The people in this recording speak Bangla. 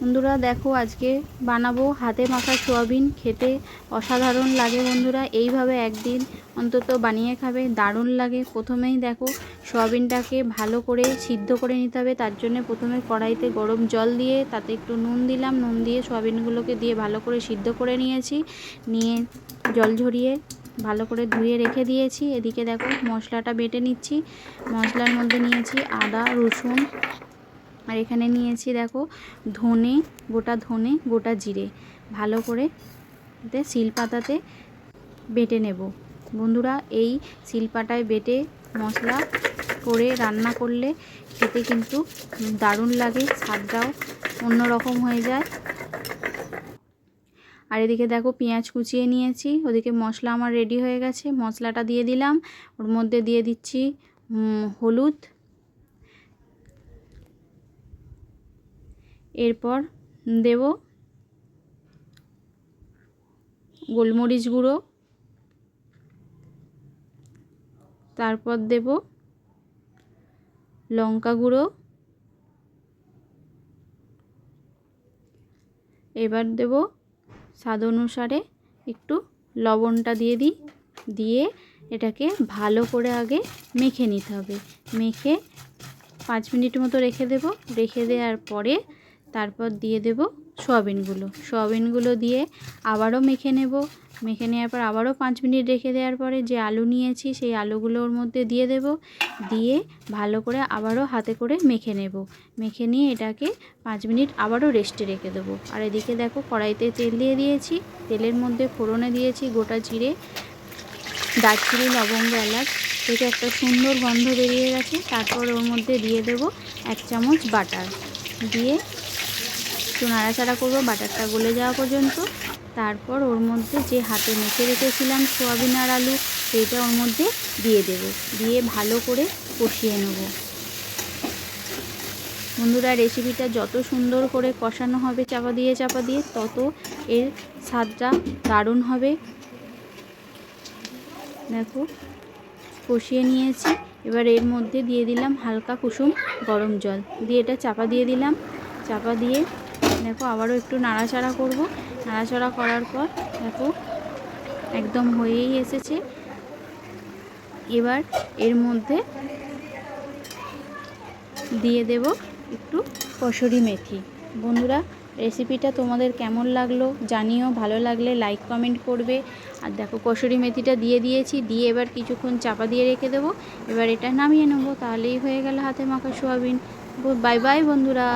বন্ধুরা দেখো আজকে বানাবো হাতে মাখা সোয়াবিন। খেতে অসাধারণ লাগে বন্ধুরা, এইভাবে একদিন অন্তত বানিয়ে খাবে, দারুণ লাগে। প্রথমেই দেখো সোয়াবিনটাকে ভালো করে সিদ্ধ করে নিতে হবে। তার জন্য প্রথমে কড়াইতে গরম জল দিয়ে তাতে একটু নুন দিলাম, নুন দিয়ে সোয়াবিনগুলোকে দিয়ে ভালো করে সিদ্ধ করে নিয়েছি। নিয়ে জল ঝরিয়ে ভালো করে ধুয়ে রেখে দিয়েছি। এদিকে দেখো মশলাটা বেটে নিচ্ছি। মশলার মধ্যে নিয়েছি আদা, রসুন, আর এখানে নিয়েছি দেখো ধনে, গোটা ধনে, গোটা জিরে। ভালো করে শিলপাতাতে বেটে নেব বন্ধুরা। এই শিলপাটায় বেটে মশলা করে রান্না করলে খেতে কিন্তু দারুণ লাগে, স্বাদটাও অন্যরকম হয়ে যায়। আর এদিকে দেখো পেঁয়াজ কুচিয়ে নিয়েছি। ওদিকে মশলা আমার রেডি হয়ে গেছে। মশলাটা দিয়ে দিলাম, ওর মধ্যে দিয়ে দিচ্ছি হলুদ, এরপর দেব গোলমরিচ গুঁড়ো, তারপর দেব লঙ্কা গুঁড়ো, এবার দেব স্বাদ অনুসারে একটু লবণটা দিয়ে এটাকে ভালো করে আগে মেখে নিতে হবে। মেখে 5 মিনিট মতো রেখে দেব। রেখে দেওয়ার পরে তারপর দিয়ে দেব সোয়াবিনগুলো দিয়ে আবারও মেখে নেব। মেখে নেওয়ার পর আবারও 5 মিনিট রেখে দেওয়ার পরে যে আলু নিয়েছি সেই আলুগুলো ওর মধ্যে দিয়ে দেব। দিয়ে ভালো করে আবারও হাতে করে মেখে নেব। মেখে নিয়ে এটাকে 5 মিনিট আবারও রেস্টে রেখে দেবো। আর এদিকে দেখো কড়াইতে তেল দিয়ে দিয়েছি। তেলের মধ্যে ফোড়নে দিয়েছি গোটা জিরে, দারচিনি, লবঙ্গ, এলাচ থেকে একটা সুন্দর গন্ধ বেরিয়ে গেছে। তারপর ওর মধ্যে দিয়ে দেব 1 চামচ বাটার, দিয়ে একটু নাড়াচাড়া করবো বাটারটা গলে যাওয়া পর্যন্ত। তারপর ওর মধ্যে যে হাতে মেখে রেখেছিলাম সোয়াবিন আর আলু সেইটা ওর মধ্যে দিয়ে দেব। দিয়ে ভালো করে কষিয়ে নেব বন্ধুরা। রেসিপিটা যত সুন্দর করে কষানো হবে চাপা দিয়ে তত এর স্বাদটা দারুণ হবে। দেখো কষিয়ে নিয়েছি। এবার এর মধ্যে দিয়ে দিলাম হালকা কুসুম গরম জল, দিয়ে এটা চাপা দিয়ে দিলাম। চাপা দিয়ে দেখো আবারও একটু নাড়াচাড়া করব। নাড়াচাড়া করার পর দেখো একদম হয়েই এসেছে। এবার এর মধ্যে দিয়ে দেব একটু কসুরি মেথি। বন্ধুরা রেসিপিটা তোমাদের কেমন লাগলো জানিও, ভালো লাগলে লাইক কমেন্ট করবে। আর দেখো কসুরি মেথিটা দিয়ে দিয়েছি, দিয়ে এবার কিছুক্ষণ চাপা দিয়ে রেখে দেবো। এবার এটা নামিয়ে নেবো, তাহলেই হয়ে গেল হাতে মাখা সোয়াবিন। বাই বাই বন্ধুরা।